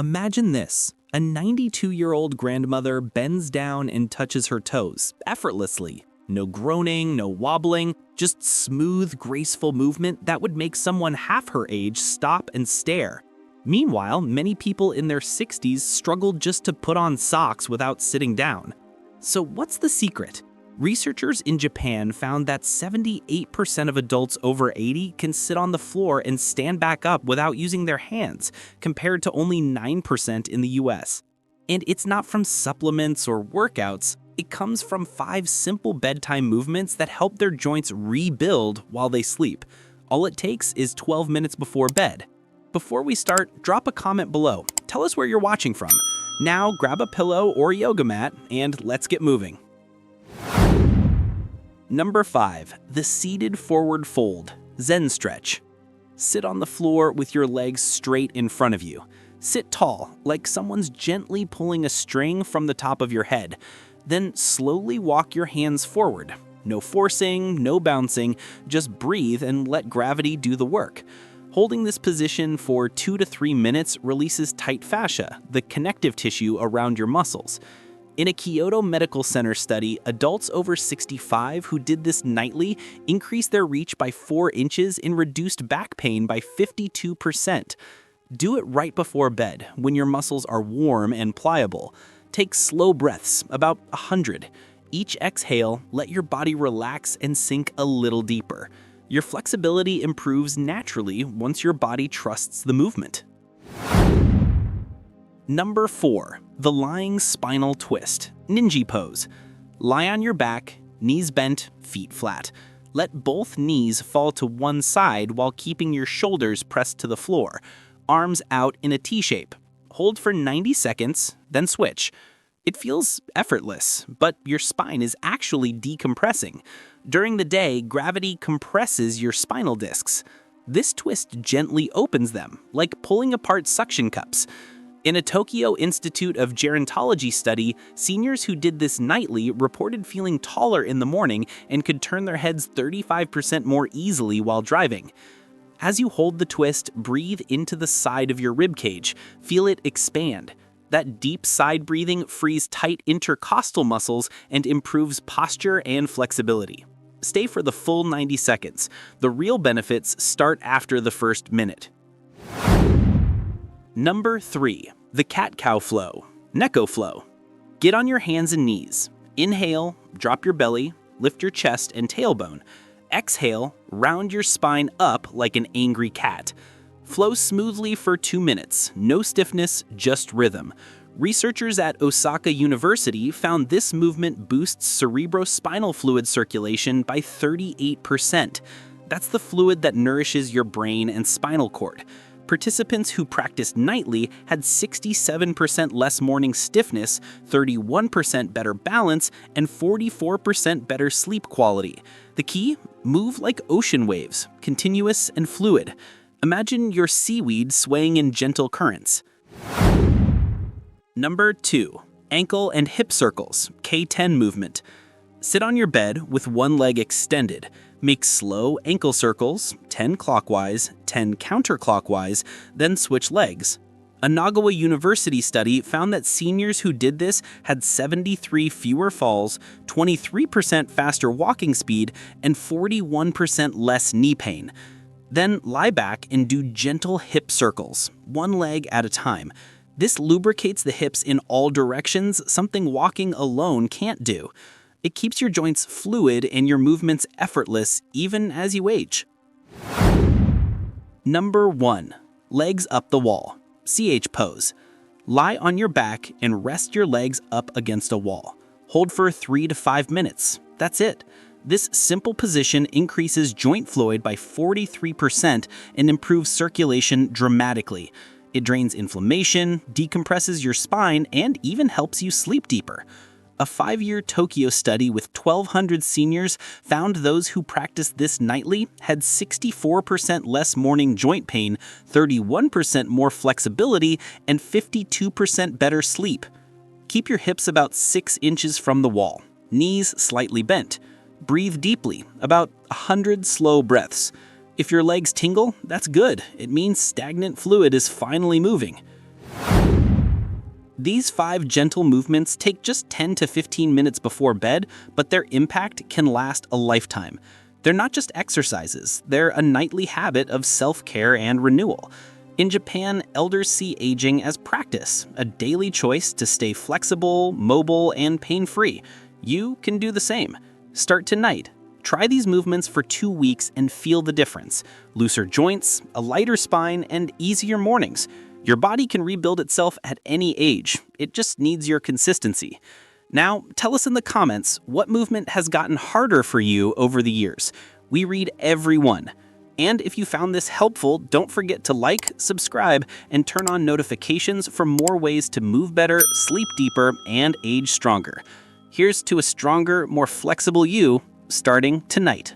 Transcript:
Imagine this. A 92-year-old grandmother bends down and touches her toes, effortlessly. No groaning, no wobbling, just smooth, graceful movement that would make someone half her age stop and stare. Meanwhile, many people in their 60s struggled just to put on socks without sitting down. So what's the secret? Researchers in Japan found that 78% of adults over 80 can sit on the floor and stand back up without using their hands, compared to only 9% in the US. And it's not from supplements or workouts, it comes from 5 simple bedtime movements that help their joints rebuild while they sleep. All it takes is 12 minutes before bed. Before we start, drop a comment below. Tell us where you're watching from. Now grab a pillow or yoga mat and let's get moving. Number 5. The seated forward fold, Zen stretch. Sit on the floor with your legs straight in front of you. Sit tall, like someone's gently pulling a string from the top of your head. Then slowly walk your hands forward. No forcing, no bouncing, just breathe and let gravity do the work. Holding this position for 2 to 3 minutes releases tight fascia, the connective tissue around your muscles. In a Kyoto Medical Center study, adults over 65 who did this nightly increased their reach by 4 inches and reduced back pain by 52%. Do it right before bed, when your muscles are warm and pliable. Take slow breaths, about 100. Each exhale, let your body relax and sink a little deeper. Your flexibility improves naturally once your body trusts the movement. Number 4. The lying spinal twist, ninja pose. Lie on your back, knees bent, feet flat. Let both knees fall to one side while keeping your shoulders pressed to the floor. Arms out in a T-shape. Hold for 90 seconds, then switch. It feels effortless, but your spine is actually decompressing. During the day, gravity compresses your spinal discs. This twist gently opens them, like pulling apart suction cups. In a Tokyo Institute of Gerontology study, seniors who did this nightly reported feeling taller in the morning and could turn their heads 35% more easily while driving. As you hold the twist, breathe into the side of your ribcage. Feel it expand. That deep side breathing frees tight intercostal muscles and improves posture and flexibility. Stay for the full 90 seconds. The real benefits start after the first minute. Number 3. The cat-cow flow, Neko flow. Get on your hands and knees. Inhale, drop your belly, lift your chest and tailbone. Exhale, round your spine up like an angry cat. Flow smoothly for 2 minutes, no stiffness, just rhythm. Researchers at Osaka University found this movement boosts cerebrospinal fluid circulation by 38%. That's the fluid that nourishes your brain and spinal cord. Participants who practiced nightly had 67% less morning stiffness, 31% better balance, and 44% better sleep quality. The key? Move like ocean waves, continuous and fluid. Imagine your seaweed swaying in gentle currents. Number 2. Ankle and hip circles, K10 movement. Sit on your bed with one leg extended. Make slow ankle circles, 10 clockwise, 10 counterclockwise, then switch legs. A Nagawa University study found that seniors who did this had 73 fewer falls, 23% faster walking speed, and 41% less knee pain. Then lie back and do gentle hip circles, one leg at a time. This lubricates the hips in all directions, something walking alone can't do. It keeps your joints fluid and your movements effortless even as you age. Number 1. Legs up the wall, CH pose. Lie on your back and rest your legs up against a wall. Hold for 3 to 5 minutes. That's it. This simple position increases joint fluid by 43% and improves circulation dramatically. It drains inflammation, decompresses your spine, and even helps you sleep deeper. A 5-year Tokyo study with 1,200 seniors found those who practiced this nightly had 64% less morning joint pain, 31% more flexibility, and 52% better sleep. Keep your hips about 6 inches from the wall, knees slightly bent. Breathe deeply, about 100 slow breaths. If your legs tingle, that's good. It means stagnant fluid is finally moving. These 5 gentle movements take just 10 to 15 minutes before bed, but their impact can last a lifetime. They're not just exercises, they're a nightly habit of self-care and renewal. In Japan, elders see aging as practice, a daily choice to stay flexible, mobile, and pain-free. You can do the same. Start tonight. Try these movements for 2 weeks and feel the difference. Looser joints, a lighter spine, and easier mornings. Your body can rebuild itself at any age. It just needs your consistency. Now, tell us in the comments what movement has gotten harder for you over the years. We read every one. And if you found this helpful, don't forget to like, subscribe, and turn on notifications for more ways to move better, sleep deeper, and age stronger. Here's to a stronger, more flexible you starting tonight.